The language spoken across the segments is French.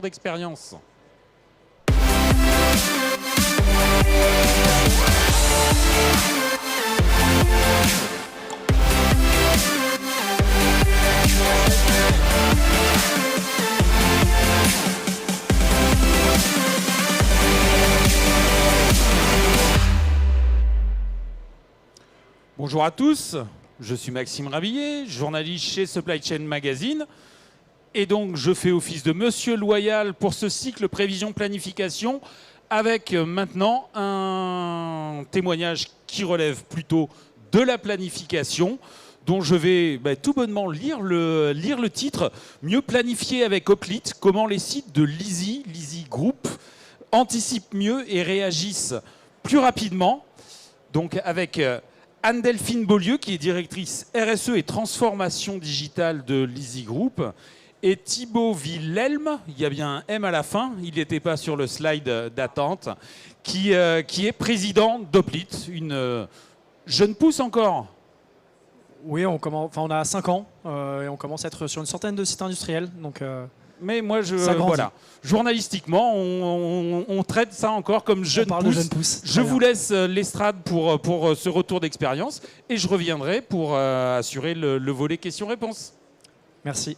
d'expérience. Bonjour à tous, je suis Maxime Rabillet, journaliste chez Supply Chain Magazine. Et donc, je fais office de Monsieur Loyal pour ce cycle Prévision Planification, avec maintenant un témoignage qui relève plutôt de la planification, dont je vais tout bonnement lire le titre « Mieux planifier avec Hoplite, comment les sites de l'Easy Group anticipent mieux et réagissent plus rapidement ». Donc avec Anne-Delphine Beaulieu, qui est directrice RSE et transformation digitale de l'Easy Group, et Thibaut Villelme, il y a bien un M à la fin, il n'était pas sur le slide d'attente, qui est président d'Hoplite, une jeune pousse encore. Oui, on a 5 ans et on commence à être sur une centaine de sites industriels. Donc, mais moi, voilà, journalistiquement, on traite ça encore comme jeune pousse. Je vous laisse l'estrade pour ce retour d'expérience et je reviendrai pour assurer le volet questions-réponses. Merci.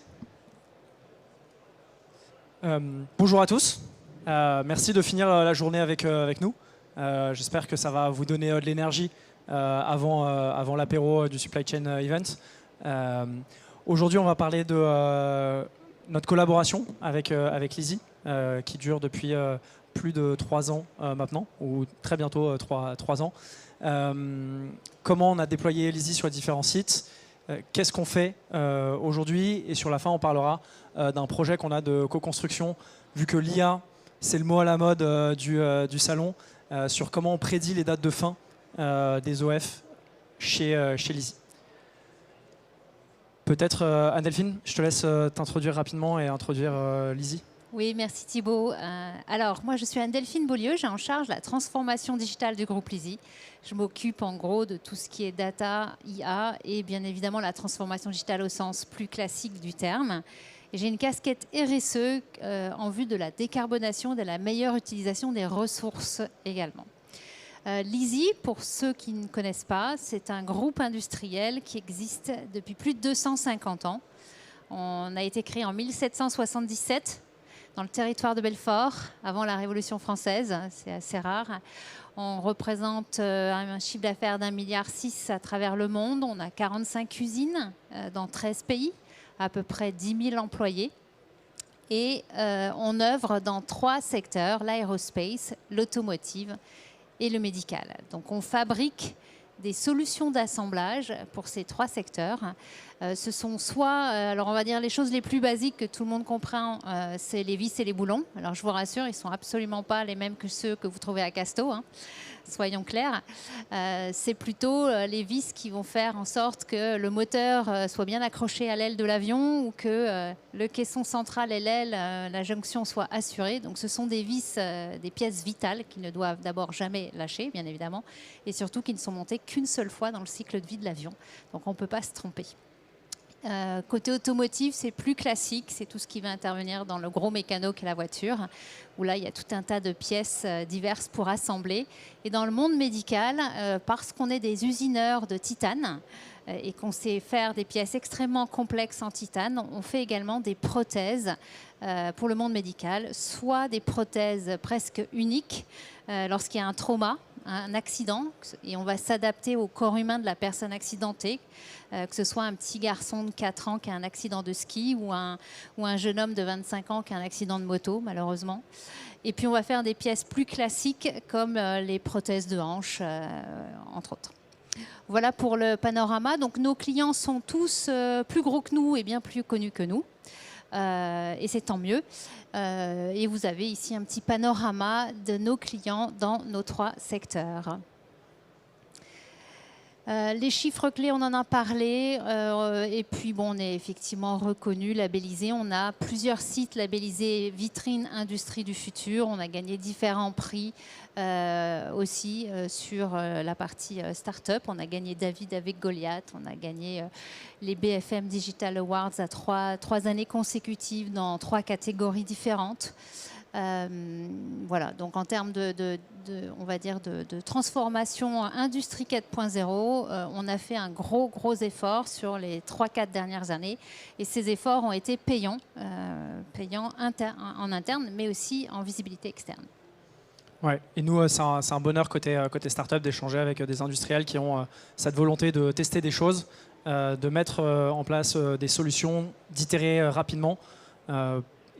Bonjour à tous. Merci de finir la journée avec nous. J'espère que ça va vous donner de l'énergie avant l'apéro du Supply Chain Event. Aujourd'hui, on va parler de notre collaboration avec l'Easy, qui dure depuis plus de 3 ans maintenant, ou très bientôt 3 ans. Comment on a déployé l'Easy sur les différents sites, qu'est-ce qu'on fait aujourd'hui, et sur la fin, on parlera d'un projet qu'on a de co-construction, vu que l'IA, c'est le mot à la mode du salon, sur comment on prédit les dates de fin des OF chez l'Easy. Peut-être, Anne-Delphine, je te laisse t'introduire rapidement et introduire l'Easy. Oui, merci Thibaut. Alors, moi, je suis Anne-Delphine Beaulieu, j'ai en charge la transformation digitale du groupe L'Easy. Je m'occupe en gros de tout ce qui est data, IA et bien évidemment la transformation digitale au sens plus classique du terme. J'ai une casquette RSE en vue de la décarbonation, de la meilleure utilisation des ressources également. L'Easy, pour ceux qui ne connaissent pas, c'est un groupe industriel qui existe depuis plus de 250 ans. On a été créé en 1777 dans le territoire de Belfort, avant la Révolution française, c'est assez rare. On représente un chiffre d'affaires d'1,6 milliard à travers le monde. On a 45 usines dans 13 pays, à peu près 10 000 employés. Et on œuvre dans 3 secteurs, l'aérospace, l'automotive et le médical. Donc on fabrique des solutions d'assemblage pour ces 3 secteurs. Ce sont soit, alors on va dire les choses les plus basiques que tout le monde comprend, c'est les vis et les boulons. Alors je vous rassure, ils ne sont absolument pas les mêmes que ceux que vous trouvez à Casto, hein, soyons clairs. C'est plutôt les vis qui vont faire en sorte que le moteur soit bien accroché à l'aile de l'avion ou que le caisson central et l'aile, la jonction soit assurée. Donc ce sont des vis, des pièces vitales qui ne doivent d'abord jamais lâcher, bien évidemment, et surtout qui ne sont montées qu'une seule fois dans le cycle de vie de l'avion. Donc on ne peut pas se tromper. Côté automotive, c'est plus classique, c'est tout ce qui va intervenir dans le gros mécano qu'est la voiture, où là, il y a tout un tas de pièces diverses pour assembler. Et dans le monde médical, parce qu'on est des usineurs de titane et qu'on sait faire des pièces extrêmement complexes en titane, on fait également des prothèses pour le monde médical, soit des prothèses presque uniques lorsqu'il y a un trauma, un accident, et on va s'adapter au corps humain de la personne accidentée, que ce soit un petit garçon de 4 ans qui a un accident de ski ou un jeune homme de 25 ans qui a un accident de moto, malheureusement. Et puis on va faire des pièces plus classiques comme les prothèses de hanche, entre autres. Voilà pour le panorama. Donc nos clients sont tous plus gros que nous et bien plus connus que nous. Et c'est tant mieux. Et vous avez ici un petit panorama de nos clients dans nos 3 secteurs. Les chiffres clés, on en a parlé. Et puis, bon, on est effectivement reconnu, labellisé. On a plusieurs sites labellisés Vitrine Industrie du Futur. On a gagné différents prix aussi sur la partie start-up. On a gagné David avec Goliath. On a gagné les BFM Digital Awards à trois années consécutives dans 3 catégories différentes. Voilà, donc en termes on va dire de transformation Industrie 4.0, on a fait un gros effort sur les 3-4 dernières années et ces efforts ont été payants en interne mais aussi en visibilité externe. Ouais, et nous, c'est un bonheur côté startup d'échanger avec des industriels qui ont cette volonté de tester des choses, de mettre en place des solutions, d'itérer rapidement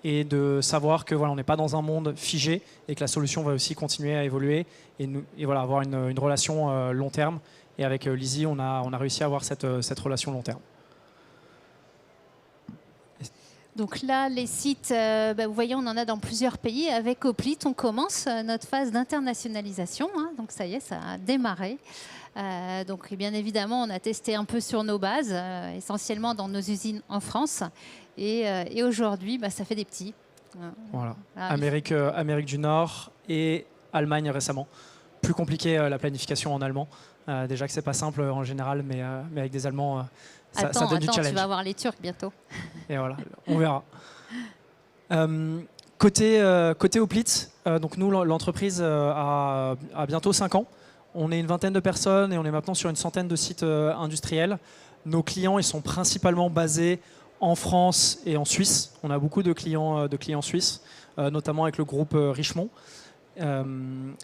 et de savoir que voilà, on n'est pas dans un monde figé et que la solution va aussi continuer à évoluer et voilà, avoir une relation long terme. Et avec Lizzie, on a réussi à avoir cette relation long terme. Donc là, les sites, vous voyez, on en a dans plusieurs pays. Avec Oplit, on commence notre phase d'internationalisation. Hein, donc ça y est, ça a démarré. Donc bien évidemment, on a testé un peu sur nos bases, essentiellement dans nos usines en France. Et aujourd'hui, ça fait des petits. Voilà. Amérique du Nord et Allemagne récemment. Plus compliqué la planification en allemand. Déjà que c'est pas simple en général, mais avec des Allemands, ça donne du challenge. Tu vas voir les Turcs bientôt. Et voilà, on verra. Côté Oplit, donc nous, l'entreprise a bientôt 5 ans. On est une vingtaine de personnes et on est maintenant sur une centaine de sites industriels. Nos clients, ils sont principalement basés en France et en Suisse. On a beaucoup de clients suisses, notamment avec le groupe Richemont.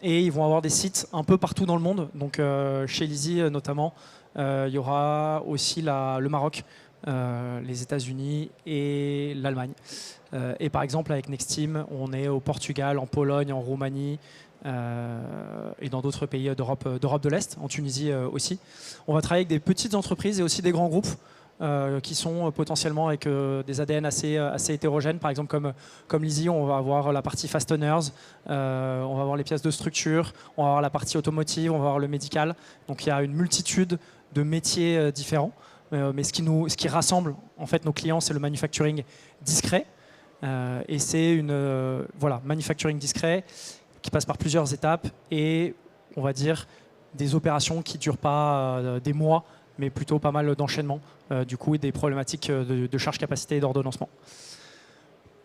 Et ils vont avoir des sites un peu partout dans le monde. Donc chez Lizzie notamment, il y aura aussi le Maroc, les États-Unis et l'Allemagne. Et par exemple avec Nexteam, on est au Portugal, en Pologne, en Roumanie et dans d'autres pays d'Europe de l'Est, en Tunisie aussi. On va travailler avec des petites entreprises et aussi des grands groupes. Qui sont potentiellement avec des ADN assez hétérogènes. Par exemple, comme Lizzie, on va avoir la partie fasteners, on va avoir les pièces de structure, on va avoir la partie automotive, on va avoir le médical. Donc il y a une multitude de métiers différents. Mais ce qui rassemble en fait nos clients, c'est le manufacturing discret. Et c'est manufacturing discret qui passe par plusieurs étapes et on va dire des opérations qui ne durent pas des mois, mais plutôt pas mal d'enchaînements, du coup, et des problématiques de charge capacité et d'ordonnancement.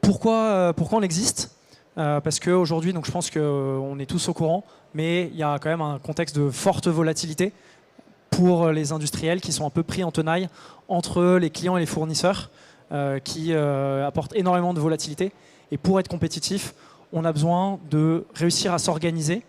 Pourquoi on existe Parce qu'aujourd'hui, je pense qu'on est tous au courant, mais il y a quand même un contexte de forte volatilité pour les industriels qui sont un peu pris en tenaille entre les clients et les fournisseurs, qui apportent énormément de volatilité. Et pour être compétitif, on a besoin de réussir à s'organiser,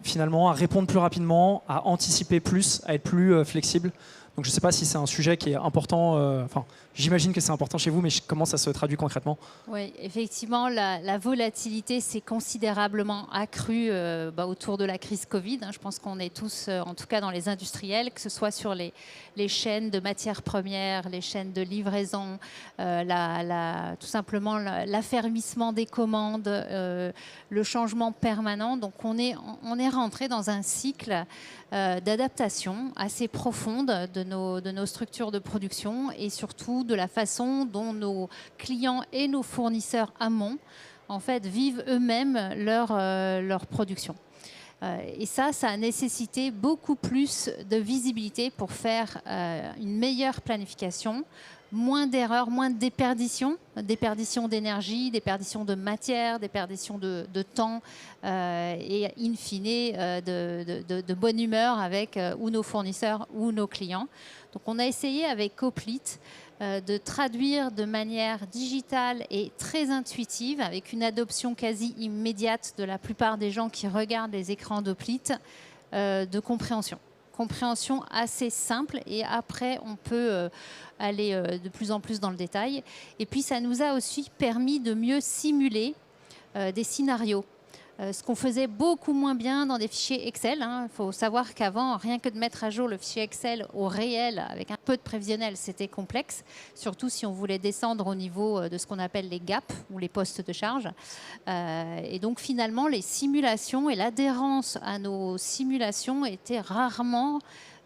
finalement, à répondre plus rapidement, à anticiper plus, à être plus flexible. Donc je ne sais pas si c'est un sujet qui est important, j'imagine que c'est important chez vous, mais comment ça se traduit concrètement? Oui, effectivement, la volatilité s'est considérablement accrue autour de la crise Covid. Je pense qu'on est tous, en tout cas dans les industriels, que ce soit sur les chaînes de matières premières, les chaînes de livraison, tout simplement l'affermissement des commandes, le changement permanent. Donc on est rentré dans un cycle d'adaptation assez profonde de nos structures de production et surtout de la façon dont nos clients et nos fournisseurs amont en fait, vivent eux-mêmes leur production. Et ça a nécessité beaucoup plus de visibilité pour faire une meilleure planification, moins d'erreurs, moins de déperditions d'énergie, déperditions de matière, déperditions de temps et in fine de bonne humeur avec ou nos fournisseurs ou nos clients. Donc on a essayé avec Oplit de traduire de manière digitale et très intuitive, avec une adoption quasi immédiate de la plupart des gens qui regardent les écrans d'Oplit, de compréhension. Compréhension assez simple et après on peut aller de plus en plus dans le détail. Et puis ça nous a aussi permis de mieux simuler des scénarios. Ce qu'on faisait beaucoup moins bien dans des fichiers Excel. Il faut savoir qu'avant, rien que de mettre à jour le fichier Excel au réel avec un peu de prévisionnel, c'était complexe, surtout si on voulait descendre au niveau de ce qu'on appelle les gaps ou les postes de charge. Et donc finalement, les simulations et l'adhérence à nos simulations étaient rarement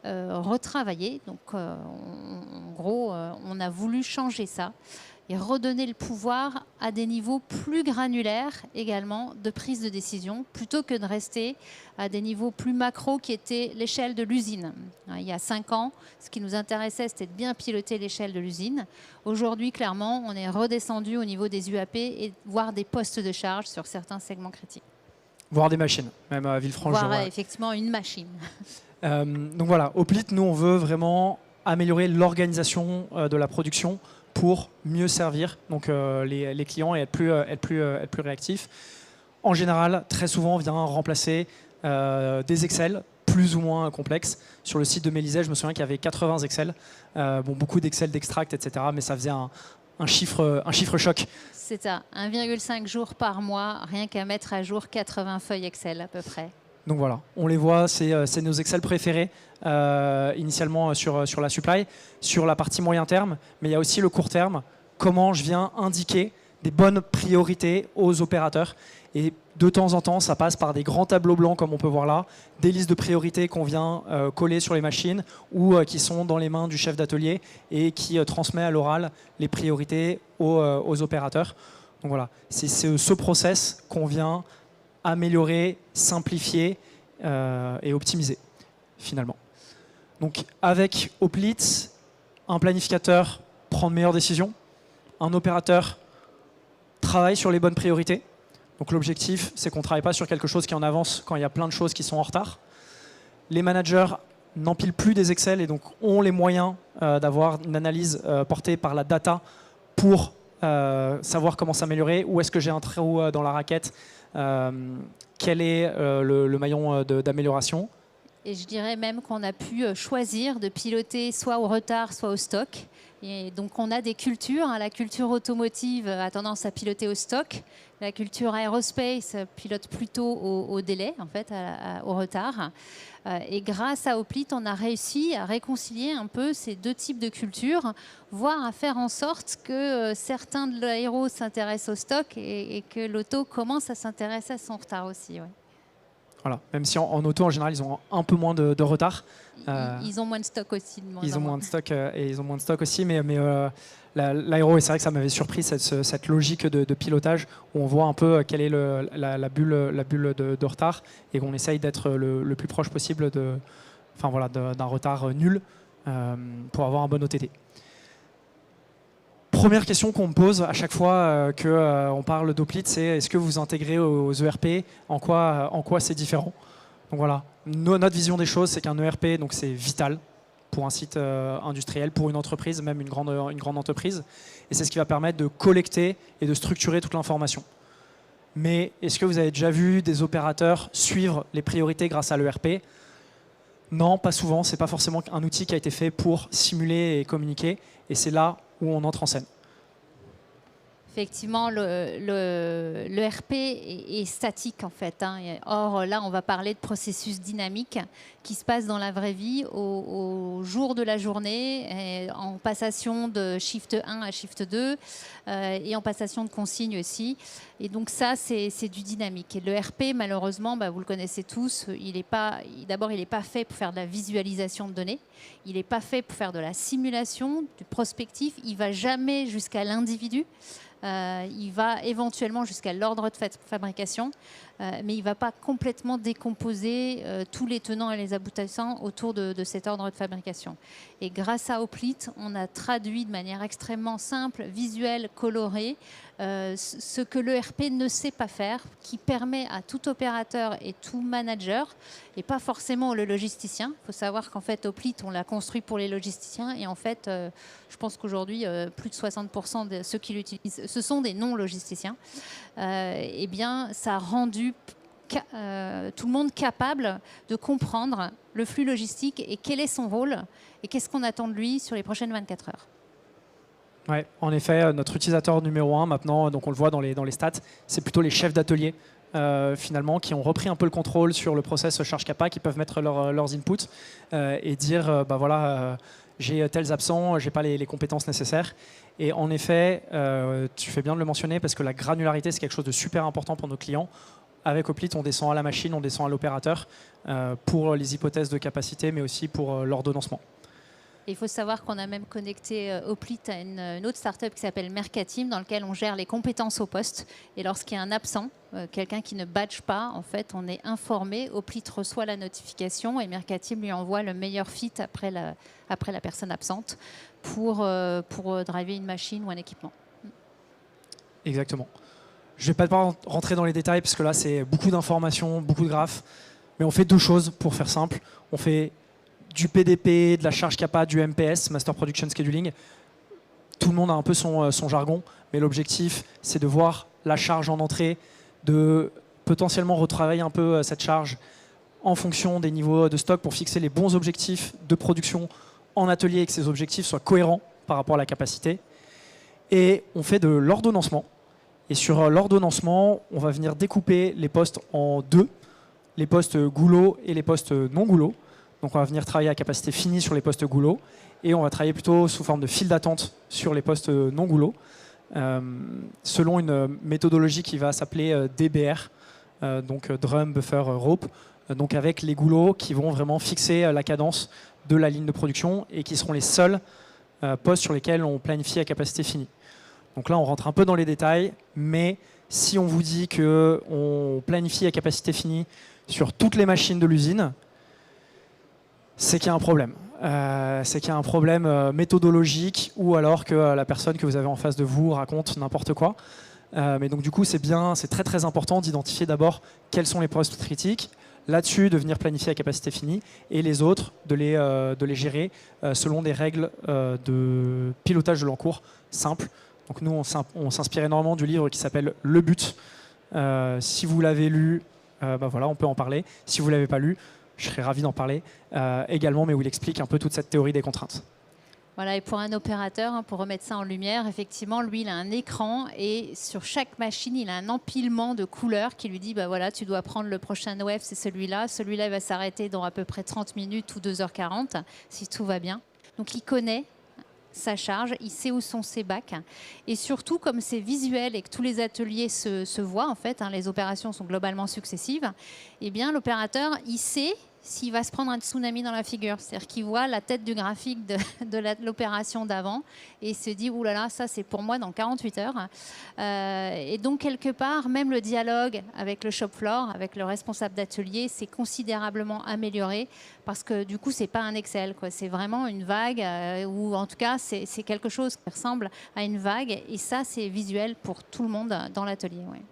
retravaillé. Donc, en gros, on a voulu changer ça et redonner le pouvoir à des niveaux plus granulaires également de prise de décision, plutôt que de rester à des niveaux plus macro qui étaient l'échelle de l'usine. Il y a 5 ans, ce qui nous intéressait, c'était de bien piloter l'échelle de l'usine. Aujourd'hui, clairement, on est redescendu au niveau des UAP et voire des postes de charge sur certains segments critiques. Voire des machines, même à Villefranche. Voire effectivement une machine. Donc voilà, Oplit, nous, on veut vraiment améliorer l'organisation de la production pour mieux servir donc, les clients et être plus réactifs. En général, très souvent, on vient remplacer des Excel plus ou moins complexes. Sur le site de Mélisée, je me souviens qu'il y avait 80 Excel, beaucoup d'Excel, d'extract, etc. Mais ça faisait un chiffre choc. C'est ça, 1,5 jours par mois, rien qu'à mettre à jour 80 feuilles Excel à peu près. Donc voilà, on les voit, c'est nos Excel préférés, initialement sur la supply, sur la partie moyen terme, mais il y a aussi le court terme, comment je viens indiquer des bonnes priorités aux opérateurs. Et de temps en temps, ça passe par des grands tableaux blancs, comme on peut voir là, des listes de priorités qu'on vient coller sur les machines ou qui sont dans les mains du chef d'atelier et qui transmet à l'oral les priorités aux opérateurs. Donc voilà, c'est ce process qu'on vient améliorer, simplifier et optimiser finalement. Donc avec Oplit, un planificateur prend de meilleures décisions, un opérateur travaille sur les bonnes priorités. Donc l'objectif, c'est qu'on ne travaille pas sur quelque chose qui est en avance quand il y a plein de choses qui sont en retard. Les managers n'empilent plus des Excel et donc ont les moyens d'avoir une analyse portée par la data pour savoir comment s'améliorer, où est-ce que j'ai un trou dans la raquette, quel est le maillon d'amélioration. Et je dirais même qu'on a pu choisir de piloter soit au retard, soit au stock. Et donc on a des cultures. La culture automotive a tendance à piloter au stock. La culture aérospace pilote plutôt au délai, en fait, au retard. Et grâce à Oplit, on a réussi à réconcilier un peu ces deux types de cultures, voire à faire en sorte que certains de l'aéro s'intéressent au stock et que l'auto commence à s'intéresser à son retard aussi. Ouais. Voilà. Même si en auto, en général, ils ont un peu moins de retard. Ils ont moins de stock aussi. Ils ont moins de stock et ils ont moins de stock aussi, mais l'aéro, et c'est vrai que ça m'avait surpris, cette logique de pilotage où on voit un peu quelle est la bulle de retard et qu'on essaye d'être le plus proche possible d'un retard nul pour avoir un bon OTT. Première question qu'on me pose à chaque fois qu'on parle d'Oplit, c'est est-ce que vous intégrez aux ERP, en quoi c'est différent? Donc voilà, notre vision des choses, c'est qu'un ERP, donc c'est vital pour un site industriel, pour une entreprise, même une grande entreprise. Et c'est ce qui va permettre de collecter et de structurer toute l'information. Mais est-ce que vous avez déjà vu des opérateurs suivre les priorités grâce à l'ERP? Non, pas souvent. Ce n'est pas forcément un outil qui a été fait pour simuler et communiquer. Et c'est là où on entre en scène. Effectivement, le RP est statique en fait. Or, là, on va parler de processus dynamiques qui se passent dans la vraie vie au jour de la journée, en passation de shift 1 à shift 2 et en passation de consignes aussi. Et donc ça, c'est du dynamique. Et le RP, malheureusement, vous le connaissez tous, d'abord, il n'est pas fait pour faire de la visualisation de données. Il n'est pas fait pour faire de la simulation, du prospectif. Il ne va jamais jusqu'à l'individu. Il va éventuellement jusqu'à l'ordre de fabrication, mais il ne va pas complètement décomposer tous les tenants et les aboutissants autour de cet ordre de fabrication. Et grâce à Oplit, on a traduit de manière extrêmement simple, visuelle, colorée, ce que l'ERP ne sait pas faire, qui permet à tout opérateur et tout manager, et pas forcément le logisticien. Il faut savoir qu'en fait, Oplit, on l'a construit pour les logisticiens, et en fait, je pense qu'aujourd'hui, plus de 60% de ceux qui l'utilisent, ce sont des non-logisticiens. Eh bien, ça a rendu tout le monde capable de comprendre le flux logistique et quel est son rôle et qu'est-ce qu'on attend de lui sur les prochaines 24 heures. Ouais, en effet, notre utilisateur numéro 1 maintenant, donc on le voit dans les stats, c'est plutôt les chefs d'atelier finalement qui ont repris un peu le contrôle sur le process charge capa, qui peuvent mettre leurs inputs et dire voilà, j'ai tels absents, j'ai pas les compétences nécessaires. Et en effet, tu fais bien de le mentionner parce que la granularité, c'est quelque chose de super important pour nos clients. avec Oplit, on descend à la machine, on descend à l'opérateur pour les hypothèses de capacité, mais aussi pour l'ordonnancement. Il faut savoir qu'on a même connecté Oplit à une autre startup qui s'appelle Mercatim, dans laquelle on gère les compétences au poste. Et lorsqu'il y a un absent, quelqu'un qui ne badge pas, en fait, on est informé. Oplit reçoit la notification et Mercatim lui envoie le meilleur fit après la personne absente pour driver une machine ou un équipement. Exactement. Je ne vais pas rentrer dans les détails parce que là, c'est beaucoup d'informations, beaucoup de graphes. Mais on fait deux choses pour faire simple. On fait du PDP, de la charge CAPA, du MPS, Master Production Scheduling. Tout le monde a un peu son jargon, mais l'objectif, c'est de voir la charge en entrée, de potentiellement retravailler un peu cette charge en fonction des niveaux de stock pour fixer les bons objectifs de production en atelier et que ces objectifs soient cohérents par rapport à la capacité. Et on fait de l'ordonnancement. Et sur l'ordonnancement, on va venir découper les postes en deux, les postes goulot et les postes non goulot. Donc on va venir travailler à capacité finie sur les postes goulot et on va travailler plutôt sous forme de file d'attente sur les postes non goulot, selon une méthodologie qui va s'appeler DBR, donc Drum, Buffer, Rope, donc avec les goulots qui vont vraiment fixer la cadence de la ligne de production et qui seront les seuls postes sur lesquels on planifie à capacité finie. Donc là on rentre un peu dans les détails, mais si on vous dit qu'on planifie à capacité finie sur toutes les machines de l'usine, c'est qu'il y a un problème. C'est qu'il y a un problème méthodologique ou alors que la personne que vous avez en face de vous raconte n'importe quoi. Mais donc du coup, c'est très très important d'identifier d'abord quels sont les postes critiques, là-dessus de venir planifier à capacité finie et les autres de les gérer selon des règles de pilotage de l'encours simples. Donc nous, on s'inspire énormément du livre qui s'appelle Le But. Si vous l'avez lu, voilà, on peut en parler. Si vous ne l'avez pas lu, je serais ravi d'en parler également, mais où il explique un peu toute cette théorie des contraintes. Voilà, et pour un opérateur, pour remettre ça en lumière, effectivement, lui, il a un écran et sur chaque machine, il a un empilement de couleurs qui lui dit, bah voilà, tu dois prendre le prochain wave, c'est celui-là. Celui-là, il va s'arrêter dans à peu près 30 minutes ou 2h40, si tout va bien. Donc, il connaît sa charge, il sait où sont ses bacs. Et surtout, comme c'est visuel et que tous les ateliers se voient, en fait, les opérations sont globalement successives, eh bien, l'opérateur, il sait s'il va se prendre un tsunami dans la figure. C'est-à-dire qu'il voit la tête du graphique de l'opération d'avant et il se dit « Ouh là là, ça c'est pour moi dans 48 heures ». Et donc, quelque part, même le dialogue avec le shop floor, avec le responsable d'atelier, s'est considérablement amélioré parce que du coup, ce n'est pas un Excel, quoi. C'est vraiment une vague ou en tout cas, c'est quelque chose qui ressemble à une vague et ça, c'est visuel pour tout le monde dans l'atelier. Ouais.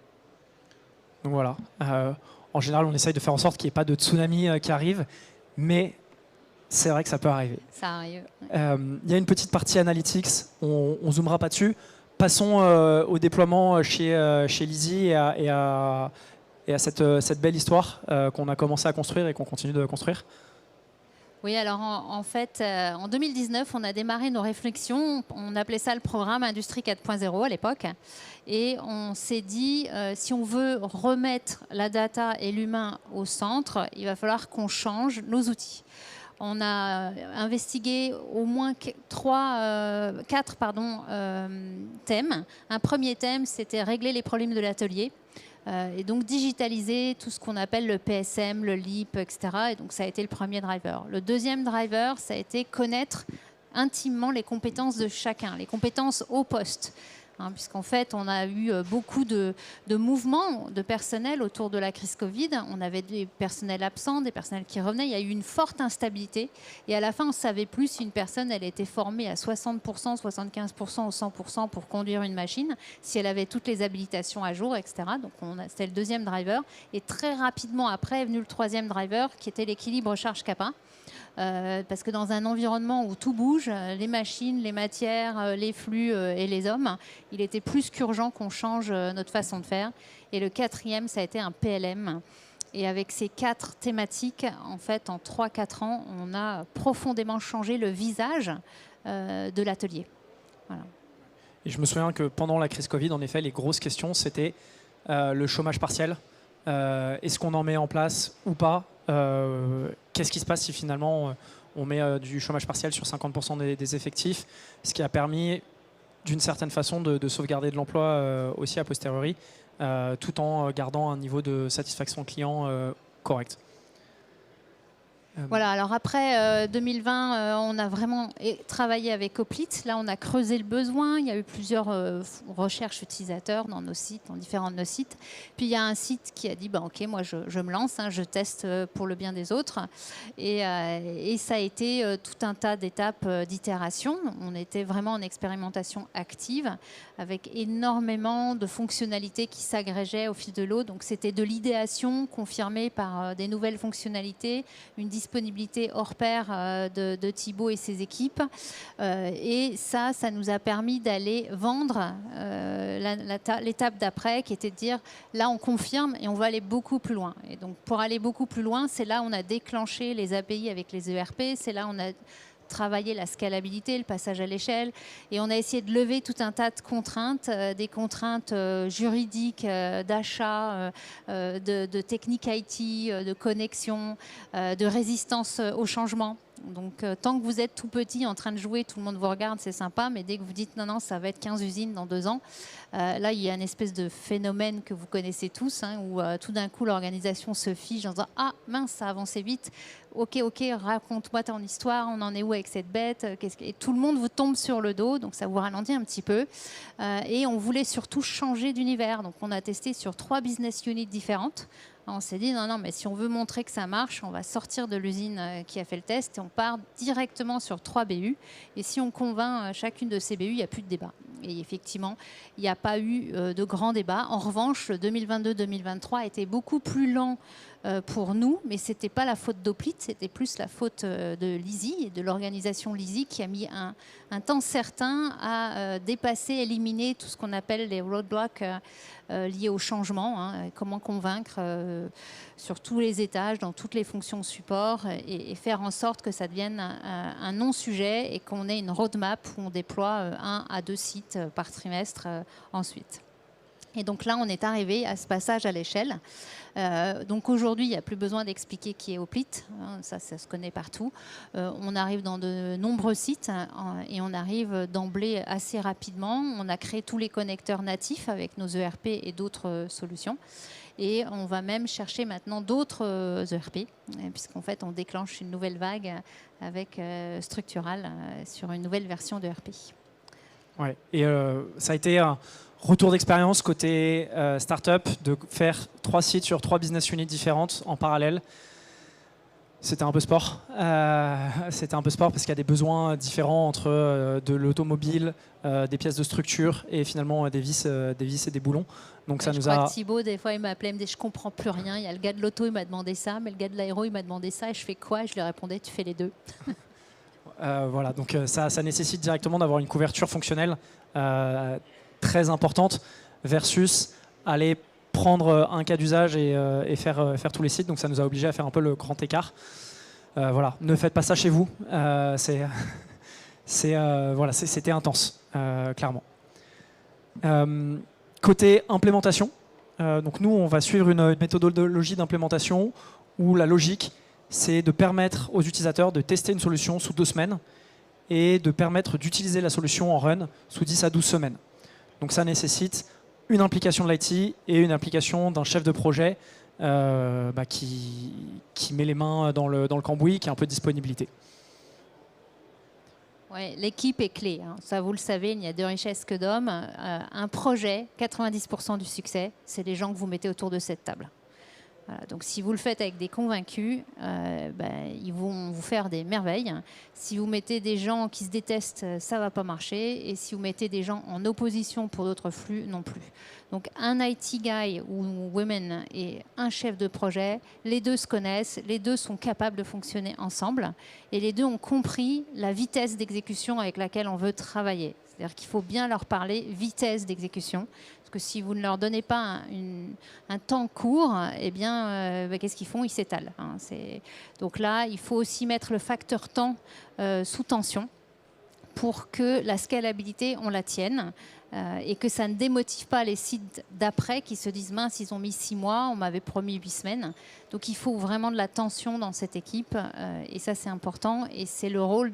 Donc voilà. En général, on essaye de faire en sorte qu'il n'y ait pas de tsunami qui arrive, mais c'est vrai que ça peut arriver. Ça arrive. Il y a une petite partie analytics, on ne zoomera pas dessus. Passons au déploiement chez Lizzy et à cette belle histoire qu'on a commencé à construire et qu'on continue de construire. Oui, alors en fait, en 2019, on a démarré nos réflexions. On appelait ça le programme Industrie 4.0 à l'époque. Et on s'est dit, si on veut remettre la data et l'humain au centre, il va falloir qu'on change nos outils. On a investigué au moins 4 thèmes. Un premier thème, c'était régler les problèmes de l'atelier. Et donc digitaliser tout ce qu'on appelle le PSM, le LEAP, etc. Et donc ça a été le premier driver. Le deuxième driver, ça a été connaître intimement les compétences de chacun, les compétences au poste. Puisqu'en fait, on a eu beaucoup de mouvements de personnel autour de la crise Covid. On avait des personnels absents, des personnels qui revenaient. Il y a eu une forte instabilité. Et à la fin, on ne savait plus si une personne elle était formée à 60%, 75% ou 100% pour conduire une machine, si elle avait toutes les habilitations à jour, etc. Donc, c'était le deuxième driver. Et très rapidement après est venu le troisième driver, qui était l'équilibre charge-capa. Parce que dans un environnement où tout bouge, les machines, les matières, les flux et les hommes, il était plus qu'urgent qu'on change notre façon de faire. Et le quatrième, ça a été un PLM. Et avec ces 4 thématiques, en fait, en 3-4 ans, on a profondément changé le visage de l'atelier. Voilà. Et je me souviens que pendant la crise Covid, en effet, les grosses questions, c'était le chômage partiel. Est-ce qu'on en met en place ou pas? Qu'est-ce qui se passe si finalement on met du chômage partiel sur 50% des effectifs, ce qui a permis d'une certaine façon de sauvegarder de l'emploi aussi a posteriori tout en gardant un niveau de satisfaction client correct. Voilà, alors après 2020, on a vraiment travaillé avec Hoplite. Là, on a creusé le besoin. Il y a eu plusieurs recherches utilisateurs dans nos sites, dans différents de nos sites. Puis il y a un site qui a dit OK, moi je me lance, je teste pour le bien des autres. Et ça a été tout un tas d'étapes d'itération. On était vraiment en expérimentation active avec énormément de fonctionnalités qui s'agrégeaient au fil de l'eau. Donc c'était de l'idéation confirmée par des nouvelles fonctionnalités, une disponibilité hors pair de Thibaut et ses équipes. Et ça nous a permis d'aller vendre l'étape d'après, qui était de dire, là on confirme et on va aller beaucoup plus loin. Et donc pour aller beaucoup plus loin, c'est là où on a déclenché les API avec les ERP, c'est là où on a travailler la scalabilité, le passage à l'échelle. Et on a essayé de lever tout un tas de contraintes, des contraintes juridiques, d'achat, de technique IT, de connexion, de résistance au changement. Donc, tant que vous êtes tout petit en train de jouer, tout le monde vous regarde, c'est sympa, mais dès que vous dites non, ça va être 15 usines dans 2 ans, là, il y a une espèce de phénomène que vous connaissez tous, où tout d'un coup, l'organisation se fige en disant « Ah, mince, ça a avancé vite. Ok, raconte-moi ton histoire, on en est où avec cette bête ?» Et tout le monde vous tombe sur le dos, donc ça vous ralentit un petit peu. Et on voulait surtout changer d'univers. Donc, on a testé sur 3 business units différentes. On s'est dit, non, mais si on veut montrer que ça marche, on va sortir de l'usine qui a fait le test et on part directement sur 3 BU. Et si on convainc chacune de ces BU, il n'y a plus de débat. Et effectivement, il n'y a pas eu de grand débat. En revanche, le 2022-2023 était beaucoup plus lent pour nous, mais ce n'était pas la faute d'Hoplite, c'était plus la faute de Lizzie et de l'organisation Lizzie qui a mis un temps certain à dépasser, éliminer tout ce qu'on appelle les roadblocks liés au changement. Comment convaincre sur tous les étages, dans toutes les fonctions support et faire en sorte que ça devienne un non-sujet et qu'on ait une roadmap où on déploie 1 à 2 sites par trimestre ensuite. Et donc là, on est arrivé à ce passage à l'échelle. Donc aujourd'hui, il n'y a plus besoin d'expliquer qui est Hoplite. Ça se connaît partout. On arrive dans de nombreux sites et on arrive d'emblée assez rapidement. On a créé tous les connecteurs natifs avec nos ERP et d'autres solutions. Et on va même chercher maintenant d'autres ERP, puisqu'en fait, on déclenche une nouvelle vague avec Structural sur une nouvelle version d'ERP. Ouais. Et ça a été un retour d'expérience côté startup de faire 3 sites sur 3 business units différentes en parallèle. C'était un peu sport. C'était un peu sport parce qu'il y a des besoins différents entre de l'automobile, des pièces de structure et finalement des vis et des boulons. Donc ça je nous crois a. Que Thibaut, des fois, il m'appelait, il me disait je comprends plus rien. Il y a le gars de l'auto, il m'a demandé ça, mais le gars de l'aéro, il m'a demandé ça. Et je fais quoi? Je lui répondais tu fais les deux. Voilà, donc ça nécessite directement d'avoir une couverture fonctionnelle très importante versus aller prendre un cas d'usage et faire tous les sites. Donc ça nous a obligés à faire un peu le grand écart. Voilà, ne faites pas ça chez vous. C'était intense, clairement. Côté implémentation, donc nous, on va suivre une méthodologie d'implémentation où la logique, c'est de permettre aux utilisateurs de tester une solution sous 2 semaines et de permettre d'utiliser la solution en run sous 10 à 12 semaines. Donc ça nécessite une implication de l'IT et une implication d'un chef de projet qui met les mains dans le cambouis, qui a un peu de disponibilité. Ouais, l'équipe est clé. Ça, vous le savez, il n'y a de richesse que d'hommes. Un projet, 90% du succès, c'est les gens que vous mettez autour de cette table. Voilà, donc si vous le faites avec des convaincus, ils vont vous faire des merveilles. Si vous mettez des gens qui se détestent, ça ne va pas marcher. Et si vous mettez des gens en opposition pour d'autres flux, non plus. Donc un IT guy ou women et un chef de projet, les deux se connaissent, les deux sont capables de fonctionner ensemble et les deux ont compris la vitesse d'exécution avec laquelle on veut travailler. C'est-à-dire qu'il faut bien leur parler vitesse d'exécution. Parce que si vous ne leur donnez pas un temps court, eh bien, qu'est-ce qu'ils font? Ils s'étalent. Donc là, il faut aussi mettre le facteur temps sous tension pour que la scalabilité, on la tienne. Et que ça ne démotive pas les sites d'après qui se disent mince, ils ont mis 6 mois, on m'avait promis 8 semaines. Donc il faut vraiment de la tension dans cette équipe et ça c'est important et c'est le rôle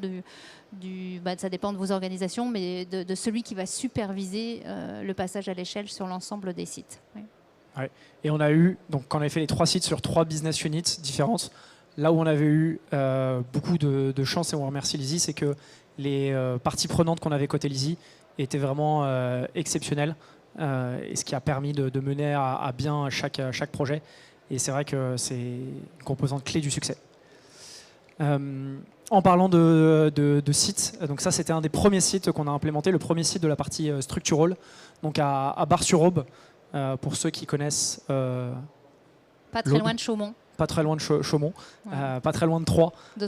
ça dépend de vos organisations, mais de celui qui va superviser le passage à l'échelle sur l'ensemble des sites. Oui. Ouais. Et on a eu, donc quand on avait fait les 3 sites sur 3 business units différentes, là où on avait eu beaucoup de chance et on remercie Lizzie, c'est que les parties prenantes qu'on avait côté Lizzie était vraiment exceptionnel et ce qui a permis de mener à bien chaque projet. Et c'est vrai que c'est une composante clé du succès. En parlant de sites, donc ça c'était un des premiers sites qu'on a implémenté, le premier site de la partie structural, donc à Bar-sur-Aube, pour ceux qui connaissent. Pas très loin de Chaumont. Pas très loin de Chaumont, ouais. Pas très loin de Troyes, oui.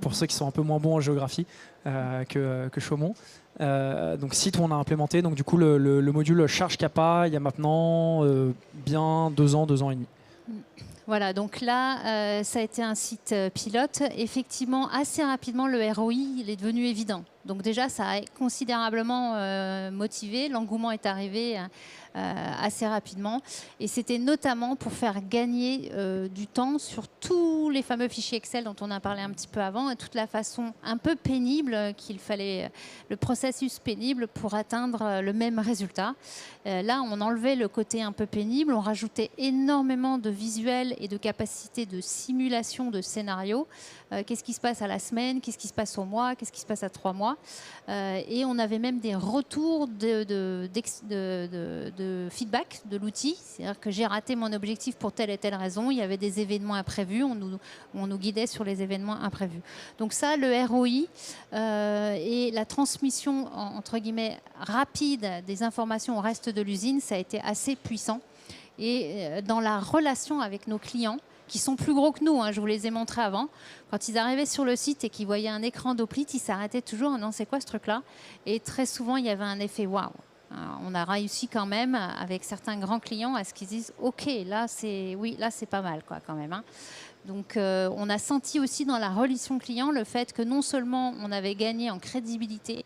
Pour ceux qui sont un peu moins bons en géographie que Chaumont. Donc site où on a implémenté donc du coup le module Charge Kappa il y a maintenant bien 2 ans et demi. Voilà, donc là, ça a été un site pilote. Effectivement, assez rapidement, le ROI, il est devenu évident. Donc déjà, ça a considérablement motivé. L'engouement est arrivé assez rapidement. Et c'était notamment pour faire gagner du temps sur tous les fameux fichiers Excel dont on a parlé un petit peu avant, et toute la façon un peu pénible qu'il fallait, le processus pénible pour atteindre le même résultat. Là, on enlevait le côté un peu pénible, on rajoutait énormément de visuels et de capacités de simulation de scénarios. Qu'est-ce qui se passe à la semaine, qu'est-ce qui se passe au mois, qu'est-ce qui se passe à 3 mois. Et on avait même des retours de feedback de l'outil. C'est-à-dire que j'ai raté mon objectif pour telle et telle raison. Il y avait des événements imprévus. On nous guidait sur les événements imprévus. Donc ça, le ROI et la transmission, entre guillemets, rapide des informations au reste de l'usine, ça a été assez puissant. Et dans la relation avec nos clients, qui sont plus gros que nous, hein, je vous les ai montrés avant. Quand ils arrivaient sur le site et qu'ils voyaient un écran d'Hoplite, ils s'arrêtaient toujours. Non, c'est quoi ce truc-là? Et très souvent, il y avait un effet waouh. On a réussi quand même avec certains grands clients à ce qu'ils disent OK, là c'est pas mal quoi quand même. Hein. Donc on a senti aussi dans la relation client le fait que non seulement on avait gagné en crédibilité,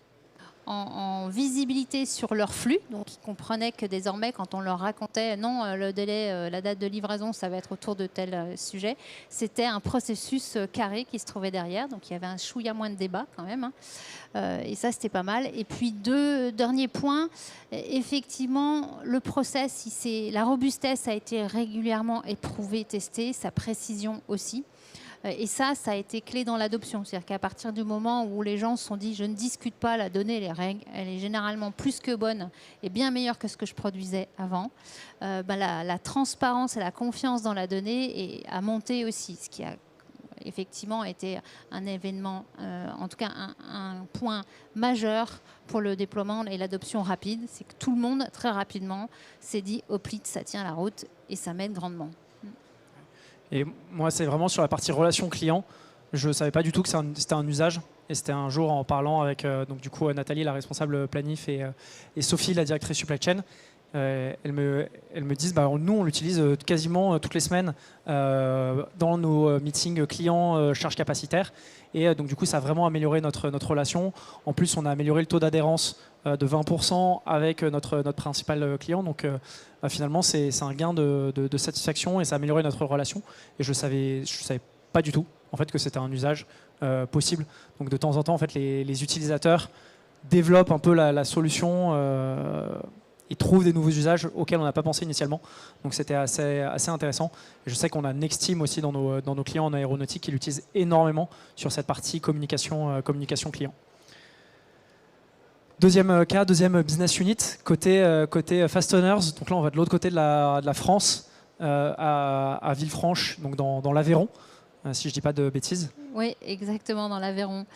en visibilité sur leur flux. Donc, ils comprenaient que désormais, quand on leur racontait non, le délai, la date de livraison, ça va être autour de tel sujet, c'était un processus carré qui se trouvait derrière. Donc, il y avait un chouïa moins de débat quand même. Hein. Et ça, c'était pas mal. Et puis, 2 derniers points. Effectivement, le process, la robustesse a été régulièrement éprouvée, testée, sa précision aussi. Et ça a été clé dans l'adoption. C'est-à-dire qu'à partir du moment où les gens se sont dit « je ne discute pas la donnée, les règles, elle est généralement plus que bonne et bien meilleure que ce que je produisais avant », la transparence et la confiance dans la donnée a monté aussi, ce qui a effectivement été un événement, en tout cas un point majeur pour le déploiement et l'adoption rapide. C'est que tout le monde, très rapidement, s'est dit « Hoplite, ça tient la route et ça m'aide grandement ». Et moi, c'est vraiment sur la partie relation client. Je ne savais pas du tout que c'était un usage. Et c'était un jour en parlant avec donc du coup, Nathalie, la responsable planif, et Sophie, la directrice supply chain. Elles me disent nous, on l'utilise quasiment toutes les semaines dans nos meetings clients charge capacitaire. Et donc, du coup, ça a vraiment amélioré notre relation. En plus, on a amélioré le taux d'adhérence de 20% avec notre principal client. Donc, finalement, c'est un gain de satisfaction et ça a amélioré notre relation. Et je savais pas du tout en fait, que c'était un usage possible. Donc, de temps en temps, en fait, les utilisateurs développent un peu la solution et trouvent des nouveaux usages auxquels on n'a pas pensé initialement. Donc, c'était assez intéressant. Et je sais qu'on a Nexteam aussi dans nos clients en aéronautique qui l'utilisent énormément sur cette partie communication client. Deuxième cas, deuxième business unit, côté Fasteners. Donc là, on va de l'autre côté de la France, à Villefranche, donc dans l'Aveyron, si je ne dis pas de bêtises. Oui, exactement, dans l'Aveyron.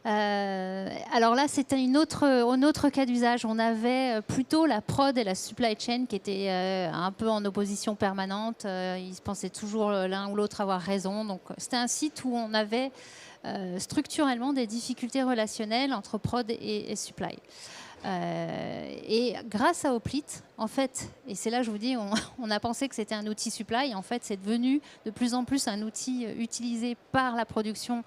Alors là, c'était un autre cas d'usage. On avait plutôt la prod et la supply chain qui étaient un peu en opposition permanente. Ils se pensaient toujours l'un ou l'autre avoir raison. Donc, c'était un site où on avait structurellement des difficultés relationnelles entre prod et supply. Et grâce à Hoplite, en fait, et c'est là que je vous dis, on a pensé que c'était un outil supply, en fait c'est devenu de plus en plus un outil utilisé par la production,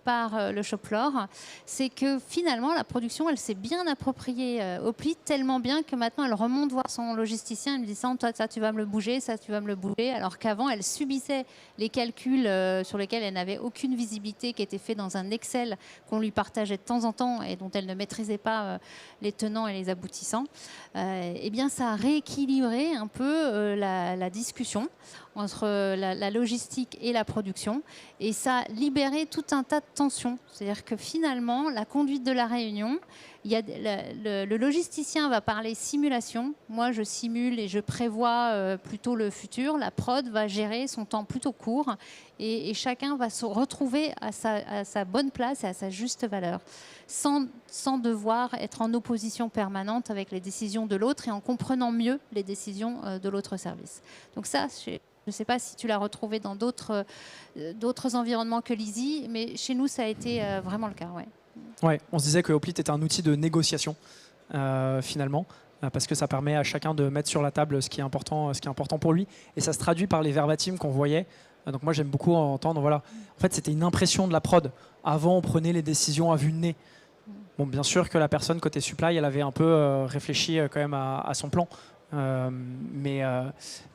par le shop floor, c'est que finalement la production, elle s'est bien appropriée Hoplite, tellement bien que maintenant elle remonte voir son logisticien, elle lui dit ça tu vas me le bouger, ça tu vas me le bouger, alors qu'avant elle subissait les calculs sur lesquels elle n'avait aucune visibilité, qui étaient faits dans un Excel qu'on lui partageait de temps en temps et dont elle ne maîtrisait pas les tenants et les aboutissants. Eh bien ça a rééquilibré un peu la discussion entre la logistique et la production, et ça a libéré tout un tas de tensions. C'est-à-dire que finalement, la conduite de la réunion, le logisticien va parler simulation, moi je simule et je prévois plutôt le futur, la prod va gérer son temps plutôt court, et chacun va se retrouver à sa bonne place et à sa juste valeur, sans devoir être en opposition permanente avec les décisions de l'autre et en comprenant mieux les décisions de l'autre service. Donc ça, je ne sais pas si tu l'as retrouvé dans d'autres environnements que l'Easy, mais chez nous, ça a été vraiment le cas. Ouais. Ouais, on se disait que Hoplite est un outil de négociation, finalement, parce que ça permet à chacun de mettre sur la table ce qui est important pour lui. Et ça se traduit par les verbatims qu'on voyait. Donc moi, j'aime beaucoup entendre, voilà. En fait, c'était une impression de la prod. Avant, on prenait les décisions à vue de nez. Bon, bien sûr que la personne côté supply, elle avait un peu réfléchi quand même à son plan. Mais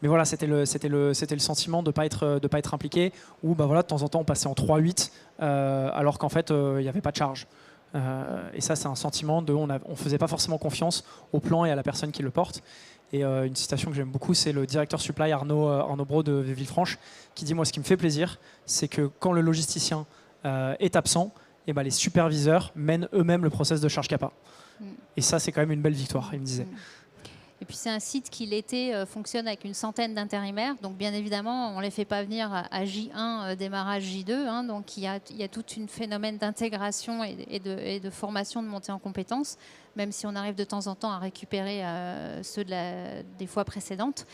voilà, c'était le sentiment de pas être impliqué, ou bah voilà, de temps en temps on passait en 3-8 alors qu'en fait il n'y avait pas de charge, et ça c'est un sentiment de on faisait pas forcément confiance au plan et à la personne qui le porte. Et une citation que j'aime beaucoup, c'est le directeur supply Arnaud Brault de Villefranche qui dit: moi, ce qui me fait plaisir, c'est que quand le logisticien est absent, et ben les superviseurs mènent eux-mêmes le process de charge capa. Et ça, c'est quand même une belle victoire, il me disait. Et puis c'est un site qui l'été fonctionne avec une centaine d'intérimaires. Donc bien évidemment, on ne les fait pas venir à J1, démarrage J2. Hein, donc il y a tout un phénomène d'intégration et de formation, de montée en compétences, même si on arrive de temps en temps à récupérer ceux des fois précédentes.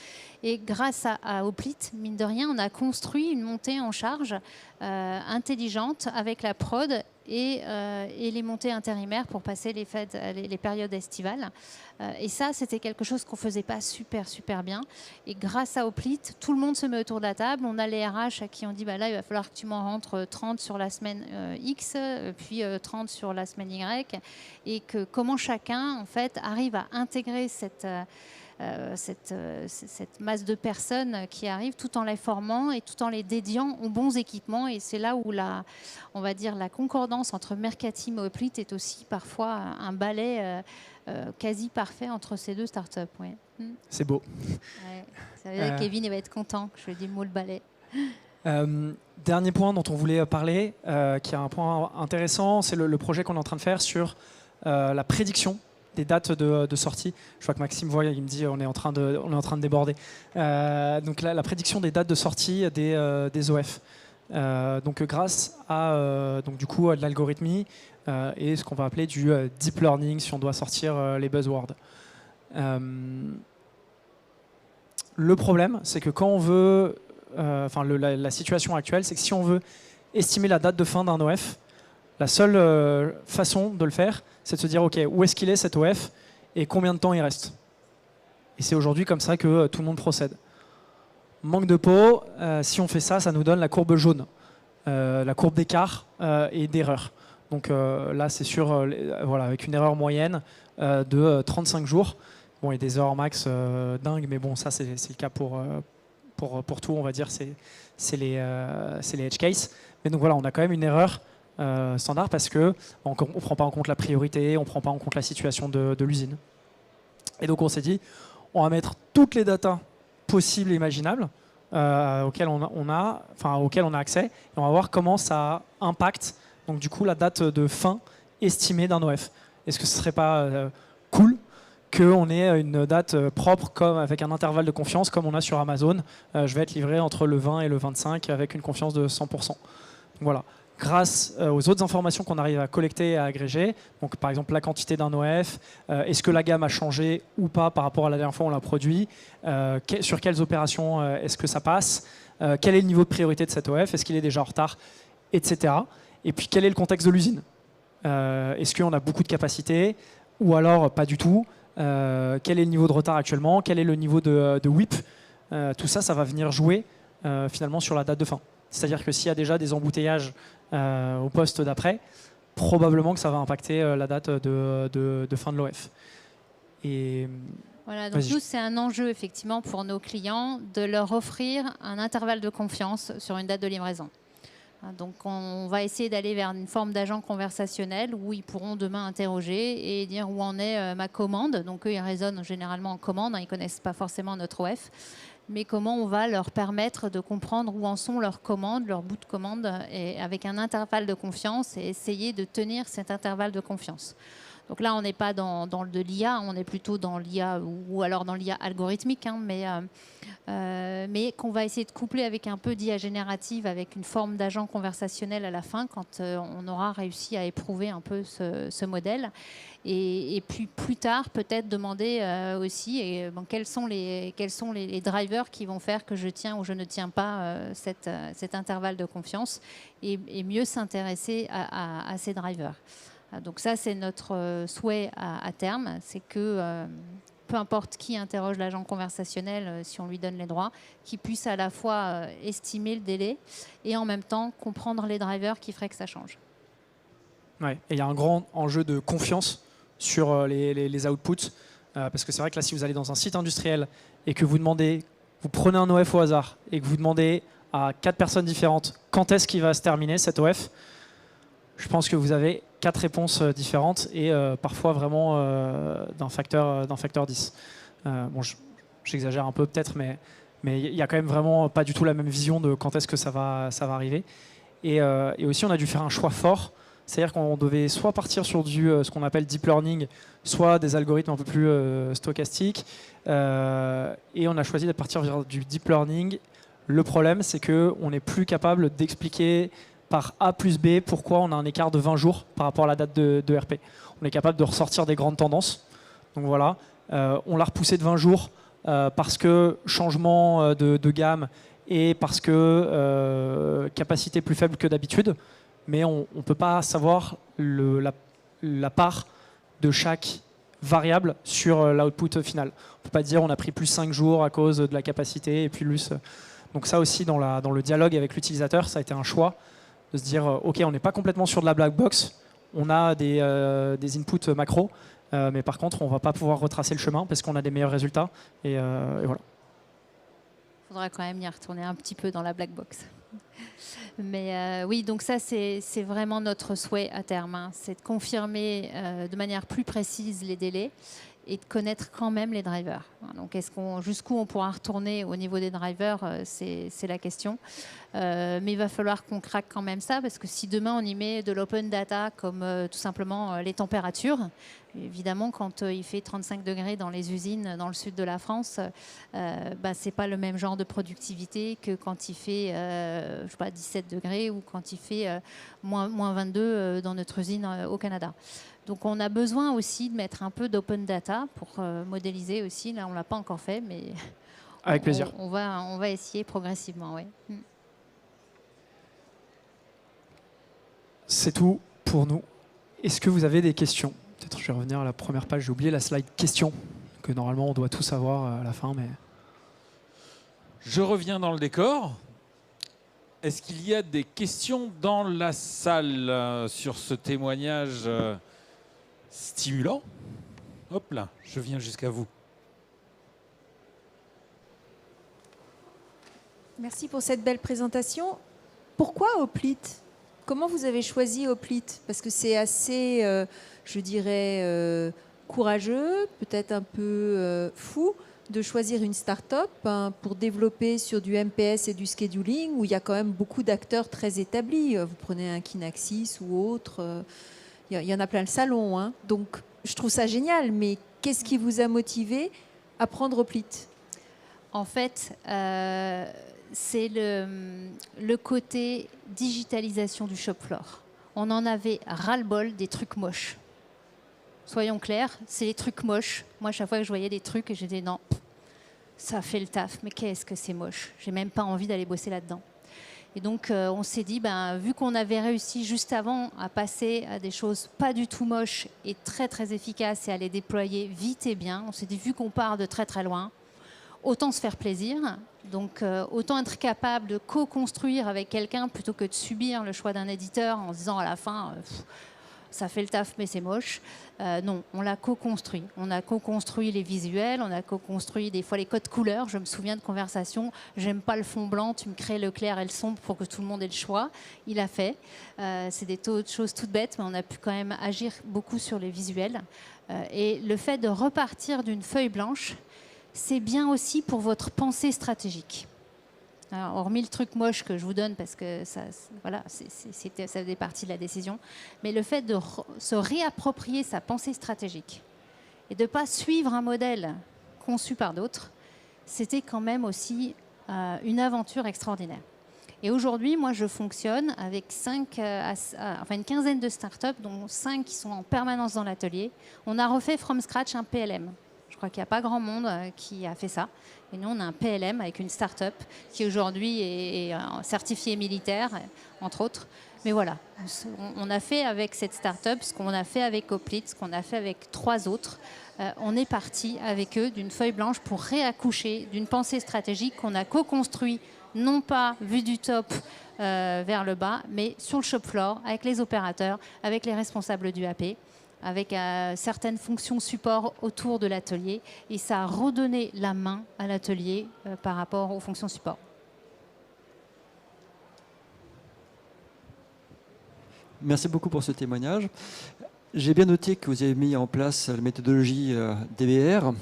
Et grâce à Hoplite, mine de rien, on a construit une montée en charge intelligente avec la prod et les montées intérimaires pour passer les périodes estivales. Et ça, c'était quelque chose qu'on ne faisait pas super bien. Et grâce à Hoplite, tout le monde se met autour de la table. On a les RH à qui on dit bah là, il va falloir que tu m'en rentres 30 sur la semaine X, puis 30 sur la semaine Y. Et que comment chacun, en fait, arrive à intégrer cette masse de personnes qui arrivent, tout en les formant et tout en les dédiant aux bons équipements. Et c'est là où on va dire la concordance entre Mercatim et Hoplite est aussi parfois un balai quasi parfait entre ces deux startups. Ouais. C'est beau. Ouais. Ça veut dire que Kevin il va être content que je lui ai dit le mot le balai. Dernier point dont on voulait parler, qui est un point intéressant, c'est le projet qu'on est en train de faire sur la prédiction des dates de sortie. Je vois que Maxime voit, il me dit on est en train de déborder. Donc la prédiction des dates de sortie des OF. Donc grâce à donc du coup de l'algorithmie et ce qu'on va appeler du deep learning si on doit sortir les buzzwords. Le problème, c'est que quand on veut, la situation actuelle, c'est que si on veut estimer la date de fin d'un OF, la seule façon de le faire, c'est de se dire ok, où est-ce qu'il est cet OF et combien de temps il reste. Et c'est aujourd'hui comme ça que tout le monde procède. Manque de peau, si on fait ça, ça nous donne la courbe jaune, la courbe d'écart et d'erreur. Donc là, c'est sur, voilà, avec une erreur moyenne de 35 jours. Bon, il y a des erreurs max dingues, mais bon, ça c'est le cas pour tout, on va dire, c'est les edge cases. Mais donc voilà, on a quand même une erreur standard parce qu'on ne prend pas en compte la priorité, on ne prend pas en compte la situation de l'usine. Et donc on s'est dit, on va mettre toutes les datas possibles et imaginables auxquelles on a accès, et on va voir comment ça impacte donc du coup la date de fin estimée d'un OF. Est-ce que ce ne serait pas cool qu'on ait une date propre comme avec un intervalle de confiance comme on a sur Amazon, je vais être livré entre le 20 et le 25 avec une confiance de 100%. Voilà. Grâce aux autres informations qu'on arrive à collecter et à agréger, donc par exemple la quantité d'un OF, est-ce que la gamme a changé ou pas par rapport à la dernière fois où on l'a produit, sur quelles opérations est-ce que ça passe, quel est le niveau de priorité de cet OF, est-ce qu'il est déjà en retard, etc. Et puis quel est le contexte de l'usine, est-ce qu'on a beaucoup de capacité ou alors pas du tout, quel est le niveau de retard actuellement, quel est le niveau de WIP, tout ça, ça va venir jouer finalement sur la date de fin. C'est-à-dire que s'il y a déjà des embouteillages au poste d'après, probablement que ça va impacter la date de fin de l'OF. Et Voilà, donc vas-y. nous, c'est un enjeu effectivement pour nos clients de leur offrir un intervalle de confiance sur une date de livraison. Donc on va essayer d'aller vers une forme d'agent conversationnel où ils pourront demain interroger et dire où en est ma commande. Donc eux, ils raisonnent généralement en commande, ils ne connaissent pas forcément notre OF. Mais comment on va leur permettre de comprendre où en sont leurs commandes, leurs bouts de commande, et avec un intervalle de confiance et essayer de tenir cet intervalle de confiance. Donc là, on n'est pas dans de l'IA, on est plutôt dans l'IA ou alors dans l'IA algorithmique, mais qu'on va essayer de coupler avec un peu d'IA générative, avec une forme d'agent conversationnel à la fin, quand on aura réussi à éprouver un peu ce modèle. Et puis plus tard, peut-être demander aussi quels sont les drivers qui vont faire que je tiens ou je ne tiens pas cet intervalle de confiance et mieux s'intéresser à ces drivers. Donc ça, c'est notre souhait à terme, c'est que peu importe qui interroge l'agent conversationnel, si on lui donne les droits, qu'il puisse à la fois estimer le délai et en même temps comprendre les drivers qui feraient que ça change. Ouais. Et il y a un grand enjeu de confiance sur les outputs, parce que c'est vrai que là, si vous allez dans un site industriel et que vous prenez un OF au hasard et que vous demandez à 4 personnes différentes quand est-ce qu'il va se terminer cet OF, je pense que vous avez 4 réponses différentes et parfois vraiment d'un facteur 10. Bon, j'exagère un peu peut-être, mais il n'y a quand même vraiment pas du tout la même vision de quand est-ce que ça va arriver. Et aussi, on a dû faire un choix fort. C'est-à-dire qu'on devait soit partir sur ce qu'on appelle deep learning, soit des algorithmes un peu plus stochastiques. Et on a choisi de partir vers du deep learning. Le problème, c'est qu'on n'est plus capable d'expliquer par A plus B pourquoi on a un écart de 20 jours par rapport à la date de RP. On est capable de ressortir des grandes tendances. Donc voilà, on l'a repoussé de 20 jours parce que changement de gamme et parce que capacité plus faible que d'habitude. Mais on ne peut pas savoir la part de chaque variable sur l'output final. On ne peut pas dire on a pris plus 5 jours à cause de la capacité et puis plus. Donc ça aussi, dans le dialogue avec l'utilisateur, ça a été un choix de se dire ok, on n'est pas complètement sur de la black box, on a des inputs macro, mais par contre on ne va pas pouvoir retracer le chemin parce qu'on a des meilleurs résultats et voilà. Il faudra quand même y retourner un petit peu dans la black box. Mais oui, donc ça c'est vraiment notre souhait à terme, c'est de confirmer de manière plus précise les délais et de connaître quand même les drivers. Donc jusqu'où on pourra retourner au niveau des drivers, c'est la question. Mais il va falloir qu'on craque quand même ça, parce que si demain on y met de l'open data comme tout simplement les températures, évidemment quand il fait 35 degrés dans les usines dans le sud de la France, c'est pas le même genre de productivité que quand il fait je sais pas, 17 degrés ou quand il fait moins 22 dans notre usine au Canada. Donc on a besoin aussi de mettre un peu d'open data pour modéliser aussi. Là, on ne l'a pas encore fait, mais avec plaisir. On va essayer progressivement. Ouais. C'est tout pour nous. Est-ce que vous avez des questions? Peut-être je vais revenir à la première page, j'ai oublié la slide questions, que normalement on doit tout savoir à la fin. Mais... Je reviens dans le décor. Est-ce qu'il y a des questions dans la salle sur ce témoignage stimulant? Hop là, je viens jusqu'à vous. Merci pour cette belle présentation. Pourquoi Hoplite? Comment vous avez choisi Hoplite? Parce que c'est assez, je dirais, courageux, peut-être un peu fou, de choisir une start-up pour développer sur du MPS et du scheduling, où il y a quand même beaucoup d'acteurs très établis. Vous prenez un Kinaxis ou autre, il y en a plein le salon. Donc, je trouve ça génial, mais qu'est-ce qui vous a motivé à prendre Hoplite? En fait, c'est le côté digitalisation du shop floor. On en avait ras-le-bol des trucs moches. Soyons clairs, c'est les trucs moches. Moi, chaque fois que je voyais des trucs, j'ai dit non, ça fait le taf, mais qu'est-ce que c'est moche. J'ai même pas envie d'aller bosser là-dedans. Et donc, on s'est dit, vu qu'on avait réussi juste avant à passer à des choses pas du tout moches et très, très efficaces et à les déployer vite et bien, on s'est dit, vu qu'on part de très, très loin, autant se faire plaisir. Donc, autant être capable de co-construire avec quelqu'un plutôt que de subir le choix d'un éditeur en se disant à la fin, ça fait le taf, mais c'est moche. Non, on l'a co-construit. On a co-construit les visuels, on a co-construit des fois les codes couleurs. Je me souviens de conversations, j'aime pas le fond blanc, tu me crées le clair et le sombre pour que tout le monde ait le choix. Il a fait. C'est des choses toutes bêtes, mais on a pu quand même agir beaucoup sur les visuels. Et le fait de repartir d'une feuille blanche, c'est bien aussi pour votre pensée stratégique. Alors, hormis le truc moche que je vous donne, parce que ça, voilà, ça faisait partie de la décision, mais le fait de se réapproprier sa pensée stratégique et de ne pas suivre un modèle conçu par d'autres, c'était quand même aussi une aventure extraordinaire. Et aujourd'hui, moi, je fonctionne avec une quinzaine de startups, dont 5 qui sont en permanence dans l'atelier. On a refait from scratch un PLM. Je crois qu'il n'y a pas grand monde qui a fait ça. Et nous, on a un PLM avec une start-up qui aujourd'hui est certifiée militaire, entre autres. Mais voilà, on a fait avec cette start-up ce qu'on a fait avec Hoplite, ce qu'on a fait avec 3 autres. On est parti avec eux d'une feuille blanche pour réaccoucher d'une pensée stratégique qu'on a co-construit, non pas vu du top vers le bas, mais sur le shop floor, avec les opérateurs, avec les responsables du AP, avec certaines fonctions support autour de l'atelier, et ça a redonné la main à l'atelier par rapport aux fonctions support. Merci beaucoup pour ce témoignage. J'ai bien noté que vous avez mis en place la méthodologie DBR,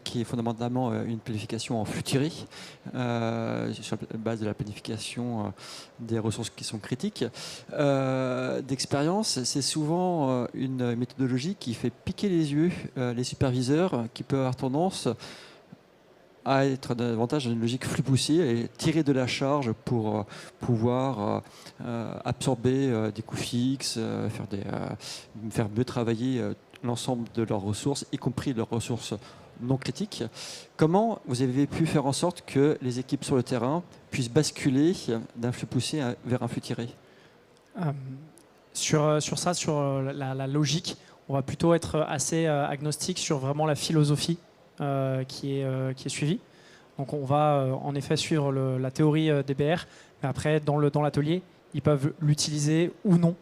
qui est fondamentalement une planification en flux tiré, sur la base de la planification des ressources qui sont critiques. D'expérience, c'est souvent une méthodologie qui fait piquer les yeux les superviseurs, qui peuvent avoir tendance à être davantage dans une logique flux poussée et tirer de la charge pour pouvoir absorber des coûts fixes, faire mieux travailler l'ensemble de leurs ressources, y compris leurs ressources non critiques. Comment vous avez pu faire en sorte que les équipes sur le terrain puissent basculer d'un flux poussé vers un flux tiré? Sur la logique, on va plutôt être assez agnostique sur vraiment la philosophie qui est suivi. Donc on va en effet suivre la théorie DBR, mais après dans l'atelier, ils peuvent l'utiliser ou non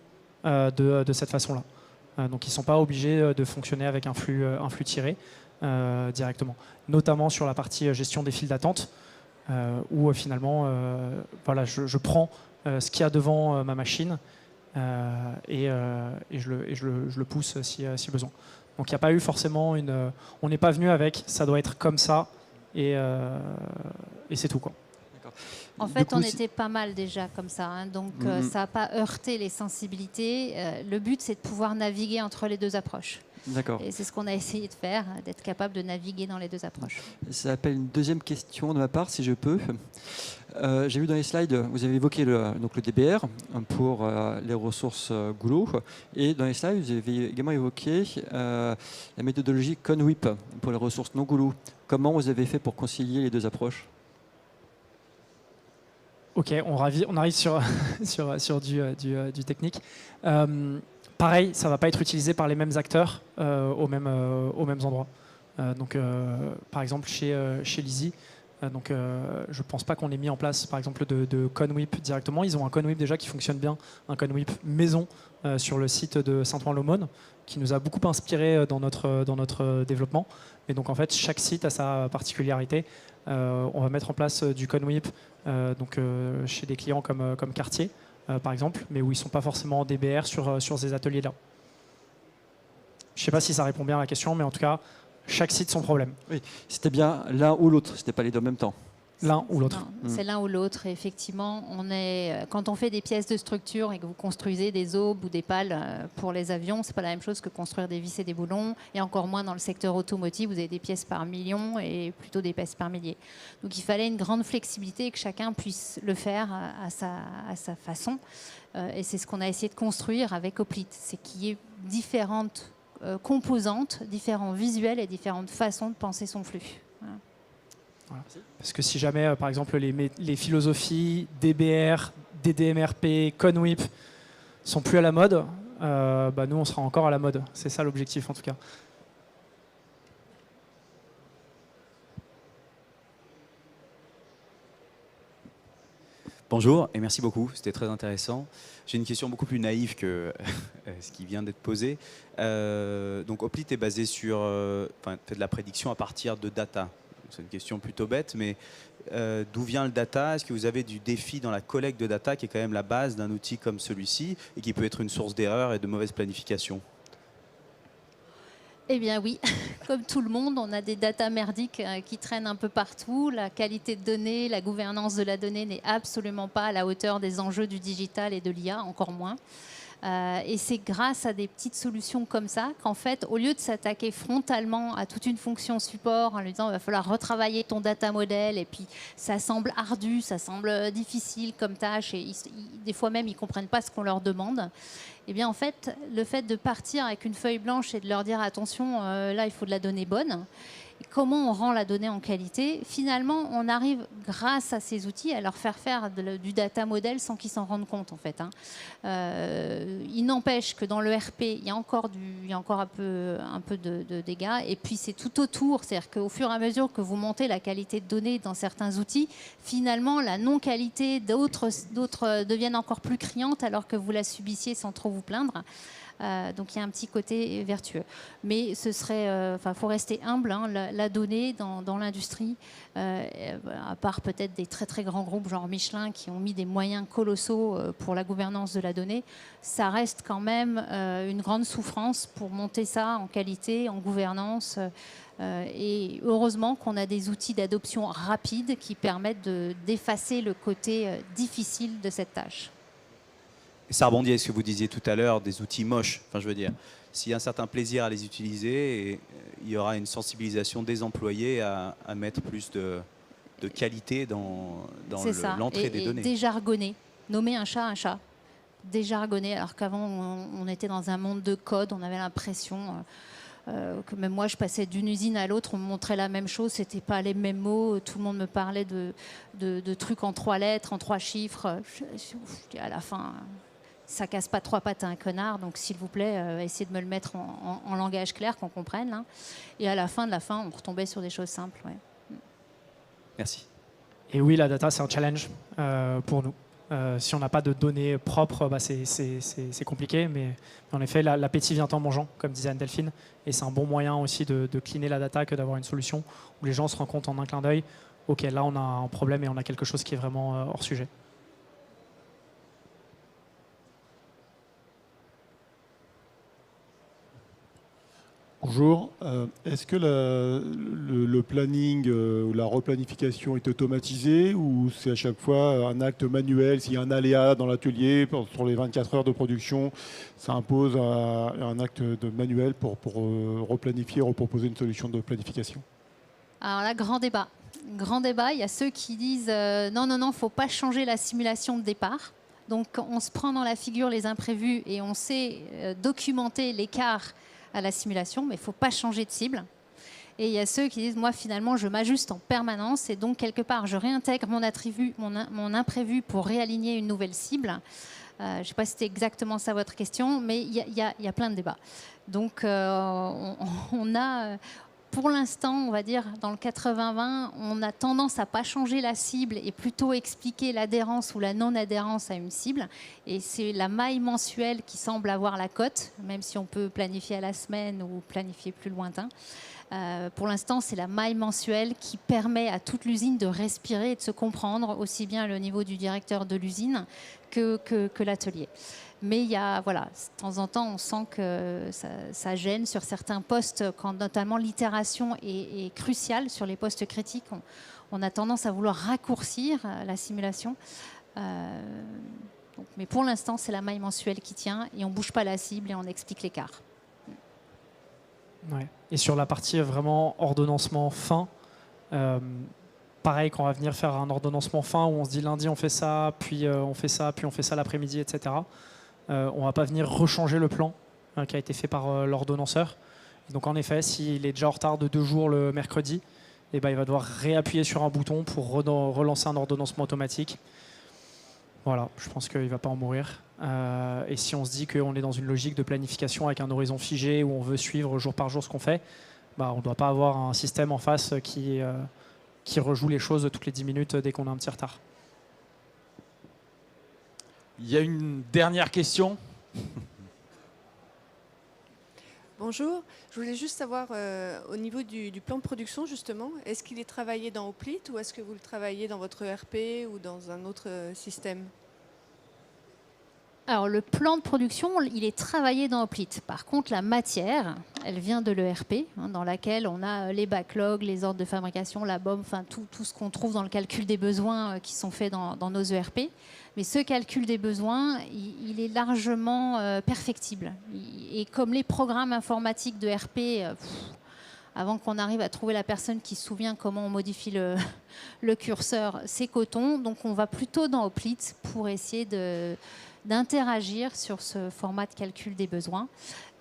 de cette façon-là. Donc ils ne sont pas obligés de fonctionner avec un flux tiré directement. Notamment sur la partie gestion des files d'attente, où finalement voilà, je prends ce qu'il y a devant ma machine et je le pousse si besoin. Donc il n'y a pas eu forcément on n'est pas venu avec ça doit être comme ça et c'est tout, quoi. En fait, on était pas mal déjà comme ça, hein, donc ça n'a pas heurté les sensibilités. Le but, c'est de pouvoir naviguer entre les deux approches. D'accord. Et c'est ce qu'on a essayé de faire, d'être capable de naviguer dans les deux approches. Ça appelle une deuxième question de ma part, si je peux. J'ai vu dans les slides, vous avez évoqué le DBR pour les ressources Goulot. Et dans les slides, vous avez également évoqué la méthodologie ConWhip pour les ressources non Goulot. Comment vous avez fait pour concilier les deux approches? Ok, on arrive sur, sur du technique. Pareil, ça ne va pas être utilisé par les mêmes acteurs aux mêmes endroits. Par exemple, chez Lizzy, je ne pense pas qu'on ait mis en place, par exemple, de ConWhip directement. Ils ont un ConWhip déjà qui fonctionne bien, un ConWhip maison sur le site de Saint-Ouen-l'Aumône, qui nous a beaucoup inspiré dans notre développement. Et donc, en fait, chaque site a sa particularité. On va mettre en place du ConWhip chez des clients comme Cartier, par exemple, mais où ils ne sont pas forcément en DBR sur ces ateliers-là. Je ne sais pas si ça répond bien à la question, mais en tout cas, chaque site son problème. Oui, c'était bien l'un ou l'autre, c'était pas les deux en même temps. L'un ou l'autre. C'est l'un ou l'autre. Et effectivement, quand on fait des pièces de structure et que vous construisez des aubes ou des pales pour les avions, c'est pas la même chose que construire des vis et des boulons. Et encore moins dans le secteur automotive, vous avez des pièces par million et plutôt des pièces par milliers. Donc il fallait une grande flexibilité et que chacun puisse le faire à sa façon. Et c'est ce qu'on a essayé de construire avec Hoplite. C'est qu'il y ait différentes composantes, différents visuels et différentes façons de penser son flux. Voilà. Voilà. Parce que si jamais, par exemple, les philosophies DBR, DDMRP, ConWhip sont plus à la mode, nous, on sera encore à la mode. C'est ça l'objectif, en tout cas. Bonjour et merci beaucoup, c'était très intéressant. J'ai une question beaucoup plus naïve que ce qui vient d'être posé. Donc Oplit est basé sur, fait de la prédiction à partir de data. C'est une question plutôt bête, mais d'où vient le data? Est-ce que vous avez du défi dans la collecte de data qui est quand même la base d'un outil comme celui-ci et qui peut être une source d'erreur et de mauvaise planification? Eh bien oui, comme tout le monde, on a des datas merdiques qui traînent un peu partout. La qualité de données, la gouvernance de la donnée n'est absolument pas à la hauteur des enjeux du digital et de l'IA, encore moins. Et c'est grâce à des petites solutions comme ça qu'en fait, au lieu de s'attaquer frontalement à toute une fonction support en lui disant il va falloir retravailler ton data model, et puis ça semble ardu, ça semble difficile comme tâche, et des fois même ils ne comprennent pas ce qu'on leur demande, et bien en fait, le fait de partir avec une feuille blanche et de leur dire attention, là il faut de la donnée bonne, et comment on rend la donnée en qualité, finalement on arrive grâce à ces outils à leur faire faire du data model sans qu'ils s'en rendent compte en fait. Il n'empêche que dans le RP, il y a encore un peu de dégâts, et puis c'est tout autour, c'est-à-dire qu'au fur et à mesure que vous montez la qualité de données dans certains outils, finalement la non-qualité d'autres deviennent encore plus criantes alors que vous la subissiez sans trop vous plaindre. Donc il y a un petit côté vertueux. Mais ce serait, faut rester humble, hein, la donnée dans l'industrie, à part peut-être des très très grands groupes genre Michelin qui ont mis des moyens colossaux pour la gouvernance de la donnée, ça reste quand même une grande souffrance pour monter ça en qualité, en gouvernance. Et heureusement qu'on a des outils d'adoption rapide qui permettent d'effacer le côté difficile de cette tâche. Et ça rebondit à ce que vous disiez tout à l'heure, des outils moches. Enfin, je veux dire, s'il y a un certain plaisir à les utiliser, et il y aura une sensibilisation des employés à mettre plus de qualité dans l'entrée des données. Déjargonner, nommer un chat, déjargonner, alors qu'avant on était dans un monde de code, on avait l'impression que même moi je passais d'une usine à l'autre, on me montrait la même chose, c'était pas les mêmes mots, tout le monde me parlait de trucs en 3 lettres, en 3 chiffres. À la fin, ça casse pas 3 pattes à un connard, donc s'il vous plaît, essayez de me le mettre en langage clair, qu'on comprenne. Hein. Et à la fin, on retombait sur des choses simples. Ouais. Merci. Et oui, la data, c'est un challenge pour nous. Si on n'a pas de données propres, c'est compliqué, mais en effet, l'appétit vient en mangeant, comme disait Anne-Delphine, et c'est un bon moyen aussi de cleaner la data que d'avoir une solution où les gens se rendent compte en un clin d'œil, ok, là on a un problème et on a quelque chose qui est vraiment hors sujet. Bonjour. Est-ce que le planning ou la replanification est automatisée ou c'est à chaque fois un acte manuel? S'il y a un aléa dans l'atelier sur les 24 heures de production, ça impose un acte manuel pour replanifier, reproposer une solution de planification? Alors là, grand débat. Grand débat. Il y a ceux qui disent non, faut pas changer la simulation de départ. Donc on se prend dans la figure les imprévus et on sait documenter l'écart à la simulation, mais il ne faut pas changer de cible. Et il y a ceux qui disent, moi finalement, je m'ajuste en permanence et donc quelque part, je réintègre mon imprévu pour réaligner une nouvelle cible. Je ne sais pas si c'était exactement ça votre question, mais il y a plein de débats. Donc on a... Pour l'instant, on va dire, dans le 80-20, on a tendance à ne pas changer la cible et plutôt expliquer l'adhérence ou la non-adhérence à une cible. Et c'est la maille mensuelle qui semble avoir la cote, même si on peut planifier à la semaine ou planifier plus lointain. Pour l'instant, c'est la maille mensuelle qui permet à toute l'usine de respirer et de se comprendre, aussi bien au niveau du directeur de l'usine que l'atelier. Mais il y a, voilà, de temps en temps, on sent que ça gêne sur certains postes, quand notamment l'itération est cruciale sur les postes critiques. On a tendance à vouloir raccourcir la simulation. Mais pour l'instant, c'est la maille mensuelle qui tient et on ne bouge pas la cible et on explique l'écart. Ouais. Et sur la partie vraiment ordonnancement fin, pareil, quand on va venir faire un ordonnancement fin où on se dit lundi on fait ça, puis on fait ça, puis on fait ça l'après-midi, etc. On ne va pas venir rechanger le plan qui a été fait par l'ordonnanceur. Et donc en effet, s'il est déjà en retard de 2 jours le mercredi, il va devoir réappuyer sur un bouton pour relancer un ordonnancement automatique. Voilà, je pense qu'il ne va pas en mourir. Et si on se dit qu'on est dans une logique de planification avec un horizon figé où on veut suivre jour par jour ce qu'on fait, on ne doit pas avoir un système en face qui rejoue les choses toutes les 10 minutes dès qu'on a un petit retard. Il y a une dernière question. Bonjour, je voulais juste savoir au niveau du plan de production justement, est-ce qu'il est travaillé dans Oplit ou est-ce que vous le travaillez dans votre ERP ou dans un autre système? Alors, le plan de production, il est travaillé dans Oplit. Par contre, la matière, elle vient de l'ERP, dans laquelle on a les backlogs, les ordres de fabrication, la BOM, enfin tout ce qu'on trouve dans le calcul des besoins qui sont faits dans nos ERP. Mais ce calcul des besoins, il est largement perfectible. Et comme les programmes informatiques de RP, avant qu'on arrive à trouver la personne qui se souvient comment on modifie le curseur, c'est coton. Donc, on va plutôt dans Oplit pour essayer d'interagir sur ce format de calcul des besoins.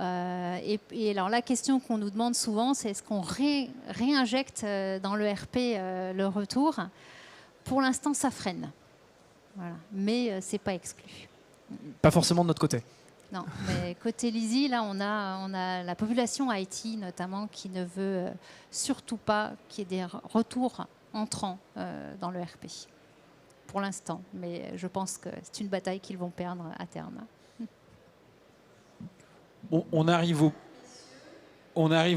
Et alors la question qu'on nous demande souvent, c'est est-ce qu'on réinjecte dans le RP le retour? Pour l'instant, ça freine. Voilà. Mais c'est pas exclu. Pas forcément de notre côté. Non, mais côté Lizzy, là, on a la population IT notamment qui ne veut surtout pas qu'il y ait des retours entrants dans le RP. Pour l'instant, mais je pense que c'est une bataille qu'ils vont perdre à terme. On arrive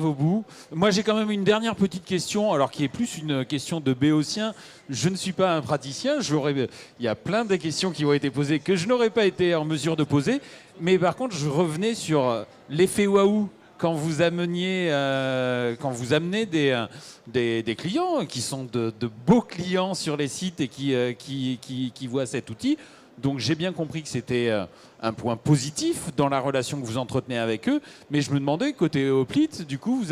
au bout. Moi, j'ai quand même une dernière petite question, alors qui est plus une question de béotien. Je ne suis pas un praticien. Il y a plein de questions qui ont été posées que je n'aurais pas été en mesure de poser. Mais par contre, je revenais sur l'effet waouh. Quand vous amenez des clients qui sont de beaux clients sur les sites et qui voient cet outil, donc j'ai bien compris que c'était un point positif dans la relation que vous entretenez avec eux, mais je me demandais, côté Oplit, du coup,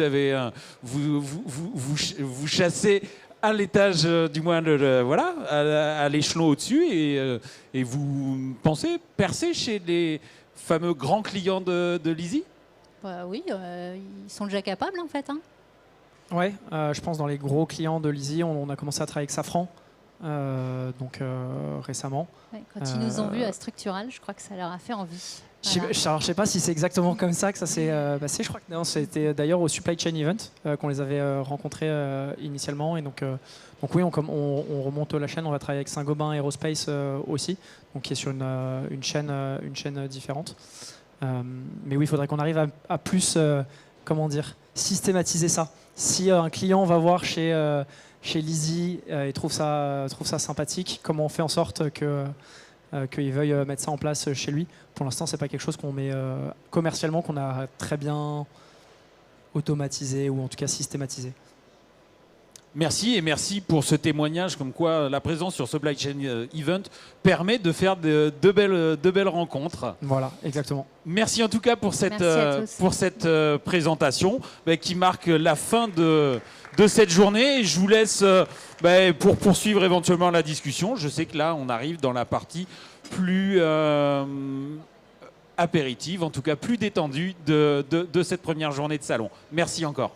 vous chassez à l'étage, du moins voilà, à l'échelon au-dessus, et vous pensez percer chez les fameux grands clients de Lizzy? Bah oui, ils sont déjà capables en fait. Hein. Ouais, je pense dans les gros clients de Lizzy, on a commencé à travailler avec Safran récemment. Ouais, quand ils nous ont vus à Structural, je crois que ça leur a fait envie. Je ne sais pas si c'est exactement comme ça que ça s'est passé. Je crois que non, c'était d'ailleurs au Supply Chain Event qu'on les avait rencontrés initialement. Et donc oui, on remonte la chaîne. On va travailler avec Saint-Gobain Aerospace aussi, donc qui est sur une chaîne différente. Mais oui, il faudrait qu'on arrive à plus systématiser ça. Si un client va voir chez Lizzy et trouve ça sympathique, comment on fait en sorte qu'il veuille mettre ça en place chez lui? Pour l'instant, c'est pas quelque chose qu'on met commercialement, qu'on a très bien automatisé ou en tout cas systématisé. Merci, et merci pour ce témoignage comme quoi la présence sur Supply Chain Event permet de faire de belles rencontres. Voilà, exactement. Merci en tout cas pour cette présentation qui marque la fin de cette journée. Et je vous laisse pour poursuivre éventuellement la discussion. Je sais que là, on arrive dans la partie plus apéritive, en tout cas plus détendue de cette première journée de salon. Merci encore.